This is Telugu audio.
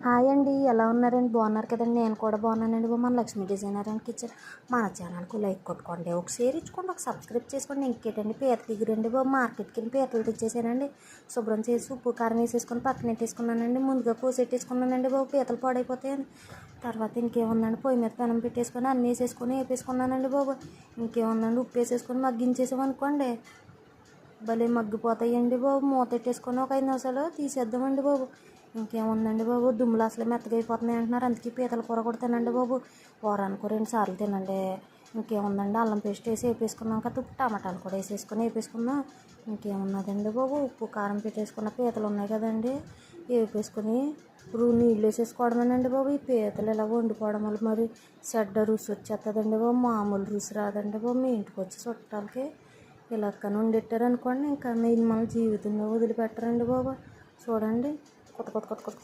హాయ్ అండి, ఎలా ఉన్నారండి? బాగున్నారు కదండి? నేను కూడా బాగున్నానండి. మన లక్ష్మీ డిజైనర్ అండ్ కిచెన్ మన ఛానల్కి లైక్ కొట్టుకోండి, ఒక షేర్ ఇచ్చుకోండి, ఒక సబ్స్క్రైబ్ చేసుకోండి. ఇంకేటండి పీతలు ఎగురండి బాబు, మార్కెట్కి వెళ్ళి పీతలు తెచ్చేసానండి. శుభ్రం చేసి ఉప్పు కారం వేసేసుకొని పక్కన పెట్టేసుకున్నానండి. ముందుగా కోసెట్టేసుకున్నానండి బాబు, పీతలు పాడైపోతాయని. తర్వాత ఇంకేముందండి, పొయ్యి మీద పెనం పెట్టేసుకొని అన్నీ వేసేసుకొని వేపేసుకున్నానండి బాబు. ఇంకేముందండి, ఉప్పు వేసేసుకొని మగ్గించేసామనుకోండి భలే మగ్గిపోతాయండి బాబు. మూత పెట్టేసుకొని ఒక 5 నిమిషాలు తీసేద్దామండి బాబు. ఇంకేముందండి బాబు, దుమ్ములు అసలు మెత్తగా అయిపోతున్నాయి అంటున్నారు, అందుకే పీతల కూర కూడా తినండి బాబు. వారానికి 2 సార్లు తినండి. ఇంకేముందండి, అల్లం పేస్ట్ వేసి వేపేసుకున్నాం కదా, టమాటాలు కూడా వేసేసుకొని వేపేసుకుందాం. ఇంకేమున్నదండి బాబు, ఉప్పు కారం పెట్టేసుకున్న పీతలు ఉన్నాయి కదండి, వేపేసుకొని నీళ్ళు వేసేసుకోవడమేనండి బాబు. ఈ పీతలు ఇలా వండుకోవడం వల్ల మరి చెడ్డ రుచి వచ్చేస్తుందండి బాబు, మామూలు రుచి రాదండి బాబు. మీ ఇంటికి వచ్చి చుట్టాలకి ఇలా కన్నా వండెట్టారనుకోండి, ఇంకా మీరు మన జీవితంలో వదిలిపెట్టరండి బాబు. చూడండి, కొత్త కొత్త కొత్త కొత్త